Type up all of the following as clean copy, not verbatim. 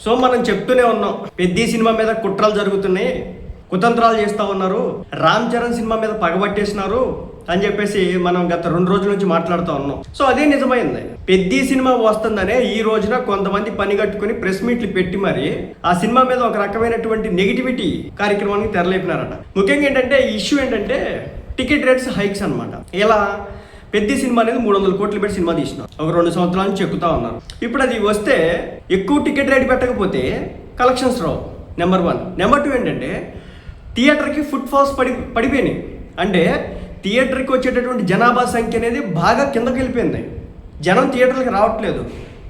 So మనం చెప్తూనే ఉన్నాం, పెద్ద సినిమా మీద కుట్రలు జరుగుతున్నాయి, కుతంత్రాలు చేస్తూ ఉన్నారు, రామ్ చరణ్ సినిమా మీద పగబట్టేసినారు అని చెప్పేసి మనం గత 2 రోజుల నుంచి మాట్లాడుతూ ఉన్నాం. సో అదే నిజమైంది. పెద్ద సినిమా వస్తుందనే ఈ రోజున కొంతమంది పని కట్టుకుని ప్రెస్ మీట్లు పెట్టి మరి ఆ సినిమా మీద ఒక రకమైనటువంటి నెగిటివిటీ కార్యక్రమానికి తెరలేపినారట. ముఖ్యంగా ఏంటంటే ఇష్యూ ఏంటంటే టికెట్ రేట్స్ హైక్స్ అనమాట. ఇలా పెద్ద సినిమా అనేది 300 కోట్లు పెట్టి సినిమా తీసినారు, ఒక 2 సంవత్సరాల నుంచి చెక్కుతా ఉన్నారు. ఇప్పుడు అది వస్తే ఎక్కువ టికెట్ రేట్ పెట్టకపోతే కలెక్షన్స్ రావు, నెంబర్ 1. నెంబర్ 2 ఏంటంటే థియేటర్కి ఫుట్ ఫాల్స్ పడిపోయినాయి. అంటే థియేటర్కి వచ్చేటటువంటి జనాభా సంఖ్య అనేది బాగా కిందకి వెళ్ళిపోయింది. జనం థియేటర్కి రావట్లేదు,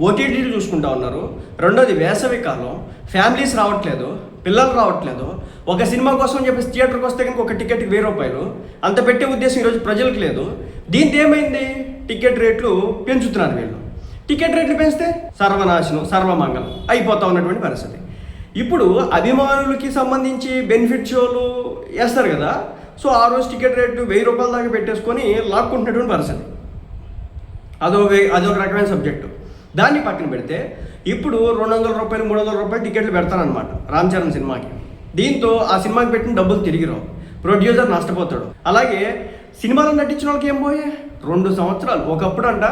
ఓటీటీలు చూసుకుంటా ఉన్నారు. రెండోది వేసవి కాలం, ఫ్యామిలీస్ రావట్లేదు, పిల్లలు రావట్లేదు. ఒక సినిమా కోసం చెప్పేసి థియేటర్కి వస్తే కనుక ఒక టికెట్కి 1000 రూపాయలు అంత పెట్టే ఉద్దేశం ఈరోజు ప్రజలకు లేదు. దీంతో ఏమైంది, టికెట్ రేట్లు పెంచుతున్నారు వీళ్ళు. టికెట్ రేట్లు పెంచితే సర్వనాశనం, సర్వమంగళం అయిపోతా ఉన్నటువంటి పరిస్థితి. ఇప్పుడు అభిమానులకి సంబంధించి బెనిఫిట్ షోలు వేస్తారు కదా, సో ఆ రోజు టికెట్ రేటు 1000 రూపాయల దాకా పెట్టేసుకొని లాక్కుంటున్నటువంటి పరిస్థితి. అదొక రకమైన సబ్జెక్టు. దాన్ని పక్కన పెడితే ఇప్పుడు 200 రూపాయలు 300 రూపాయలు టికెట్లు పెడతారనమాట రామ్ చరణ్ సినిమాకి. దీంతో ఆ సినిమాకి పెట్టిన డబ్బులు తిరిగి రావు, ప్రొడ్యూసర్ నష్టపోతాడు. అలాగే సినిమాలో నటించిన వాళ్ళకి ఏం పోయే 2 సంవత్సరాలు. ఒకప్పుడు అంట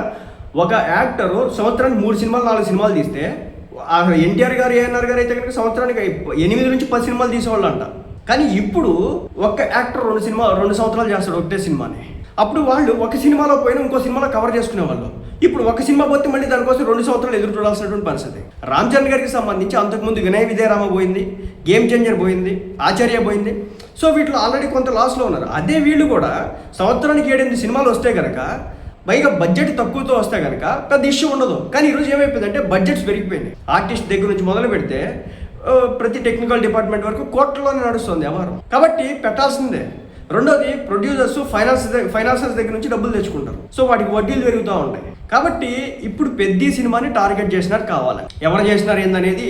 ఒక యాక్టరు సంవత్సరానికి 3 సినిమాలు 4 సినిమాలు తీస్తే ఎన్టీఆర్ గారు ఏఎన్ఆర్ గారు అయితే కనుక సంవత్సరానికి 8 నుంచి 10 సినిమాలు తీసేవాళ్ళు అంట. కానీ ఇప్పుడు ఒక యాక్టర్ 2 సంవత్సరాలు చేస్తాడు ఒకటే సినిమాని. అప్పుడు వాళ్ళు ఒక సినిమాలో పోయినా ఇంకో సినిమాలో కవర్ చేసుకునేవాళ్ళు. ఇప్పుడు ఒక సినిమా పోతే మళ్ళీ దానికోసం 2 సంవత్సరాలు ఎదురు చూడాల్సినటువంటి పరిస్థితి. రామ్ చరణ్ గారికి సంబంధించి అంతకుముందు వినయ విజయరామ పోయింది, గేమ్ చేంజర్ పోయింది, ఆచార్య పోయింది. సో వీటిలో ఆల్రెడీ కొంత లాస్లో ఉన్నారు. అదే వీళ్ళు కూడా సంవత్సరానికి 7-8 సినిమాలు వస్తే కనుక, పైగా బడ్జెట్ తక్కువతో వస్తే కనుక పెద్ద ఇష్యూ ఉండదు. కానీ ఈరోజు ఏమైపోయిందంటే బడ్జెట్స్ పెరిగిపోయింది. ఆర్టిస్ట్ దగ్గర నుంచి మొదలు పెడితే ప్రతి టెక్నికల్ డిపార్ట్మెంట్ వరకు కోట్లలోనే నడుస్తుంది వ్యవహారం. కాబట్టి పెట్టాల్సిందే. రెండోది ప్రొడ్యూసర్స్ ఫైనాన్సర్స్ దగ్గర నుంచి డబ్బులు తెచ్చుకుంటారు. సో వాటికి వడ్డీలు పెరుగుతూ ఉంటాయి. కాబట్టి ఇప్పుడు పెద్ద సినిమాని టార్గెట్ చేసినారు కావాలి. ఎవరు చేసినారు ఏందనేది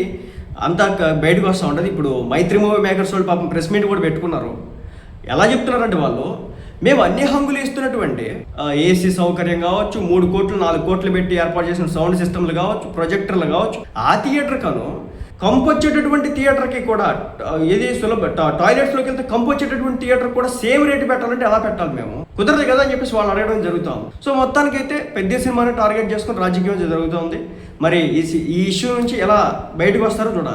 అంతా బయటకు వస్తూ ఉంటుంది. ఇప్పుడు మైత్రి మూవీ మేకర్స్ వాళ్ళు పాపం ప్రెస్ మీట్ కూడా పెట్టుకున్నారు. ఎలా చెప్తున్నారంటే వాళ్ళు, మేము అన్ని హంగులు ఇస్తున్నటువంటి ఏసీ సౌకర్యం కావచ్చు, 3 కోట్లు 4 కోట్లు పెట్టి ఏర్పాటు చేసిన సౌండ్ సిస్టమ్లు కావచ్చు, ప్రొజెక్టర్లు కావచ్చు, ఆ థియేటర్ కను కంపు వచ్చేటటువంటి థియేటర్కి కూడా ఏది సులభ టాయిలెట్స్లోకి వెళ్తే కంపు వచ్చేటటువంటి థియేటర్ కూడా సేమ్ రేటు పెట్టాలంటే ఎలా పెట్టాలి, మేము కుదరదు కదా అని చెప్పేసి వాళ్ళు అడగడం జరుగుతాం. సో మొత్తానికైతే పెద్ద సినిమాని టార్గెట్ చేసుకుని రాజకీయం జరుగుతుంది. మరి ఈ ఇష్యూ నుంచి ఎలా బయటకు వస్తారో చూడాలి.